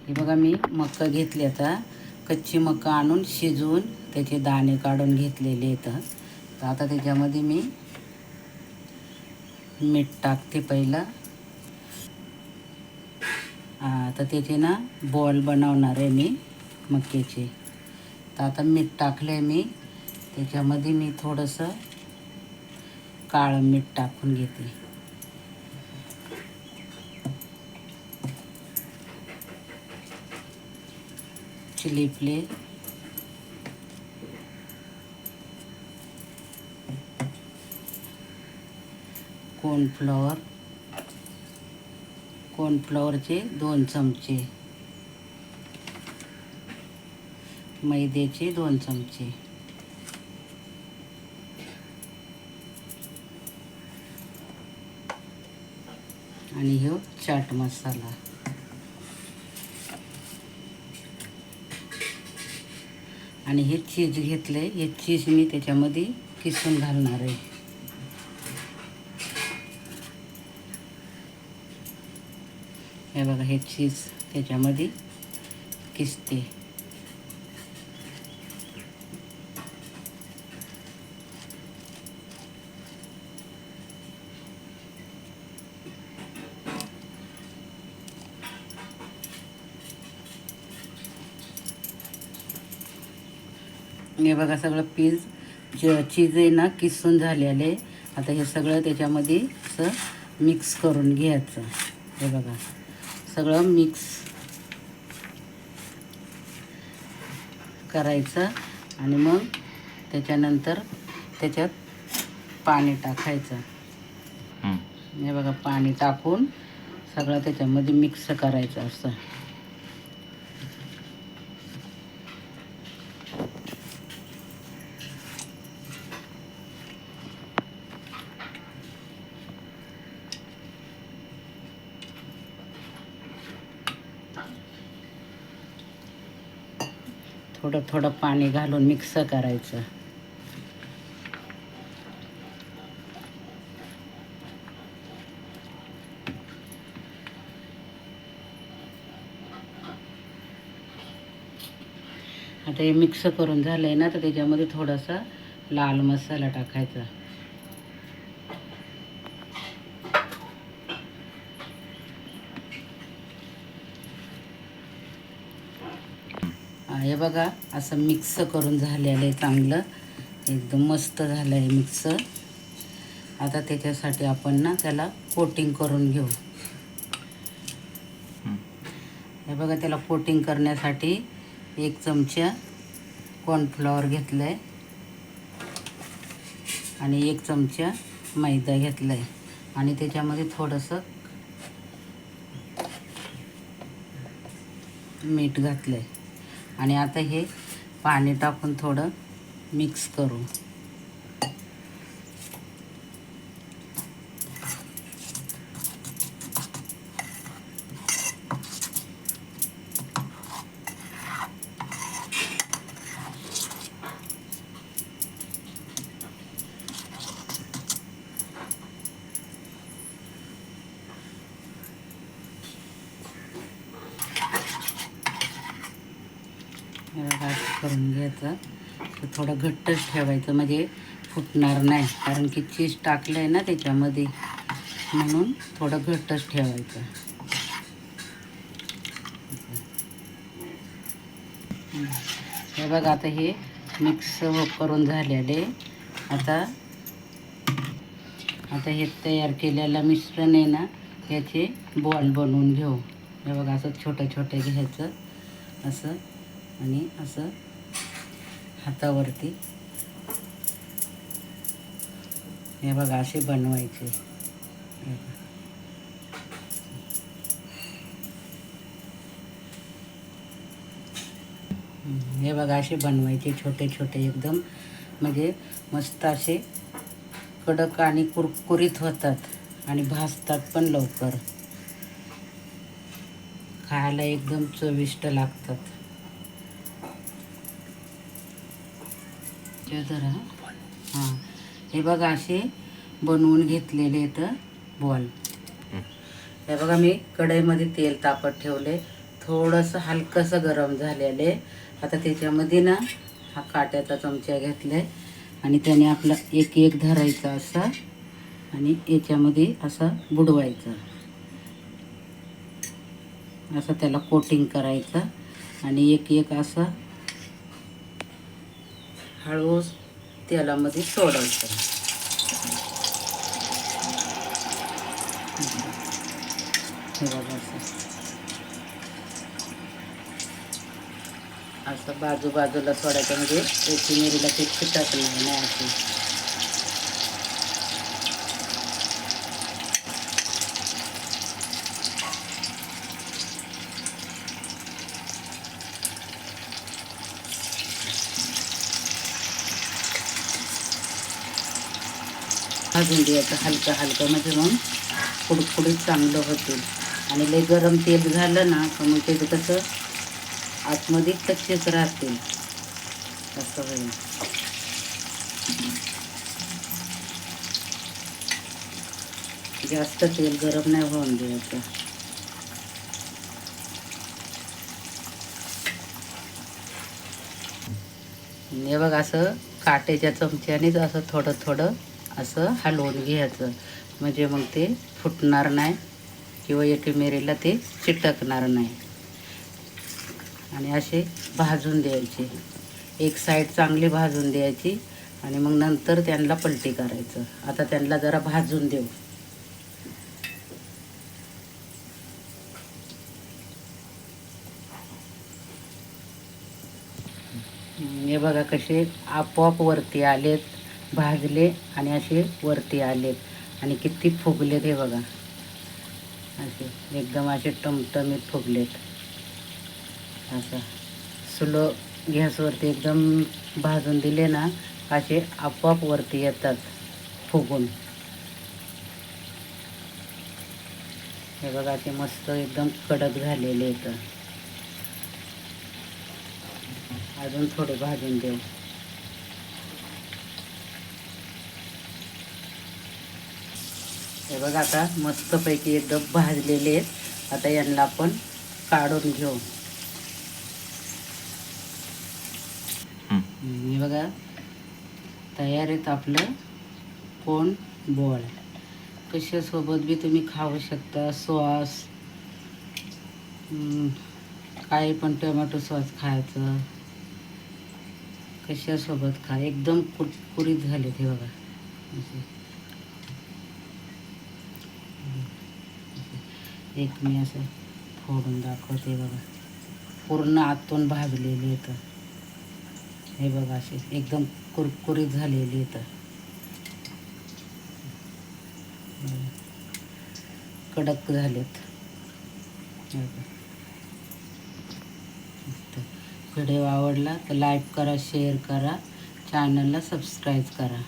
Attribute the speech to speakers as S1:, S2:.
S1: हे बघा मी मका घेतली, आता कच्ची मका आणून शिजवून त्याचे दाणे काढून घेतलेले आहेत. तर आता त्याच्यामध्ये मी मीठ टाकते पहिला. तर त्याचे ना बॉल बनवणार आहे मी मक्याचे. तर आता मीठ टाकलं आहे मी, त्याच्यामध्ये मी थोडंसं काळं मीठ टाकून घेते. चिली फ्लेक्स, कॉर्नफ्लॉवरचे 2 चमचे, मैद्याचे 2 चमचे आणि ह्यो चाट मसाला. आणि हे चीज घेतलं आहे, हे चीज मी त्याच्यामध्ये किसून घालणार आहे. हे बघा, हे चीज त्याच्यामध्ये किसते. हे बघा सगळं चीज आहे ना किसून झालेले. आता हे सगळं त्याच्यामध्ये असं मिक्स करून घ्यायचं. हे बघा सगळं मिक्स करायचं आणि मग त्याच्यानंतर त्याच्यात पाणी टाकायचं. हे बघा पाणी टाकून सगळं त्याच्यामध्ये मिक्स करायचं असं. थोडं थोडं पाणी घालून मिक्स करायचं. आता हे मिक्स करून झालं आहे ना, तर त्याच्यामध्ये थोडासा लाल मसाला टाकायचा. हे बघा असं मिक्स करून झालेलं आहे, चांगलं एकदम मस्त झालं आहे मिक्स. आता त्याच्यासाठी आपण ना त्याला कोटिंग करून घेऊ. हे बघा त्याला कोटिंग करण्यासाठी 1 चमचा कॉर्नफ्लॉवर घेतलं आहे आणि 1 चमचा मैदा घेतला आहे आणि त्याच्यामध्ये थोडंसं मीठ घातलं आहे. आणि आता हे पाणी टाकून थोडं मिक्स करू. करून घ्यायचं. तर थोडं घट्टच ठेवायचं म्हणजे फुटणार नाही, कारण की चीज टाकलं आहे ना त्याच्यामध्ये, म्हणून थोडं घट्टच ठेवायचं. हे बघा आता हे मिक्स करून झालेले. आता हे तयार केलेलं मिश्रण आहे ना, याचे बॉल बनवून घेऊ. हे बघा असं छोटं छोटं घ्यायचं असं आणि असं हातावरती. हे बघा असे बनवायचे. हे बघा असे बनवायचे छोटे छोटे एकदम, म्हणजे मस्त असे कडक आणि कुरकुरीत होतात आणि भाजतात पण लवकर. खायला एकदम चविष्ट लागतात. जरा हां हे बघा असे बनवून घेतलेले आहेत बॉल. हे बघा मी कढईमध्ये तेल तापत ठेवले, थोडंसं हलकंसं गरम झालेलं आहे. आता त्याच्यामध्ये ना हा काट्याचा चमचा घेतलाय आणि त्याने आपला एक एक धरायचा असा आणि याच्यामध्ये असं बुडवायचं, असं त्याला कोटिंग करायचं आणि एक एक असं हळू तेलामध्ये सोडायचं. हे बघा असं बाजूला सोडायचं म्हणजे एकी मिरीला ते चिटकणार नाही अशी. भाजून द्यायचं हलकं म्हणजे मग कुडकुडीत चांगलं होतील. आणि लय गरम तेल झालं ना तर मग त्याचं कसं आतमध्ये कच्चेच राहतील, असं होईल. जास्त तेल गरम नाही होऊन द्यायचं. हे बघ असं काट्याच्या चमच्यानेच असं थोडं थोडं असं हलवून घ्यायचं, म्हणजे मग ते फुटणार नाही किंवा एकीमेरीला ते चिटकणार नाही. आणि असे भाजून द्यायचे, एक साईड चांगली भाजून द्यायची आणि मग नंतर त्यांना पलटी करायचं. आता त्यांना जरा भाजून देऊ. हे बघा कसे आपोआप वरती आलेत, भाजले आणि असे वरती आलेत आणि किती फुगलेत. हे बघा असे एकदम असे टमटमीत फुगलेत. असं स्लो गॅसवरती एकदम भाजून दिले ना असे आपोआप वरती येतात फुगून. हे बघा असे मस्त एकदम कडक झालेले आहेत. अजून थोडे भाजून देऊ. हे बघा आता मस्तपैकी एकदम भाजलेले आहेत. आता यांना आपण काढून घेऊ. हे बघा तयार आहेत आपलं कोण बोळ. कशासोबत बी तुम्ही खाऊ शकता. सॉस, काही पण टोमॅटो सॉस खायचं, कशासोबत खा. एकदम कुरकुरीत झाले ते बघा. एक मी असं फोडून दाखवते बघा, पूर्ण आतून भाजलेले आहेत. हे बघा असे एकदम कुरकुरीत झालेले आहेत, कडक झालेत. व्हिडिओ आवडला तर लाईक करा, शेअर करा, चॅनलला सबस्क्राईब करा.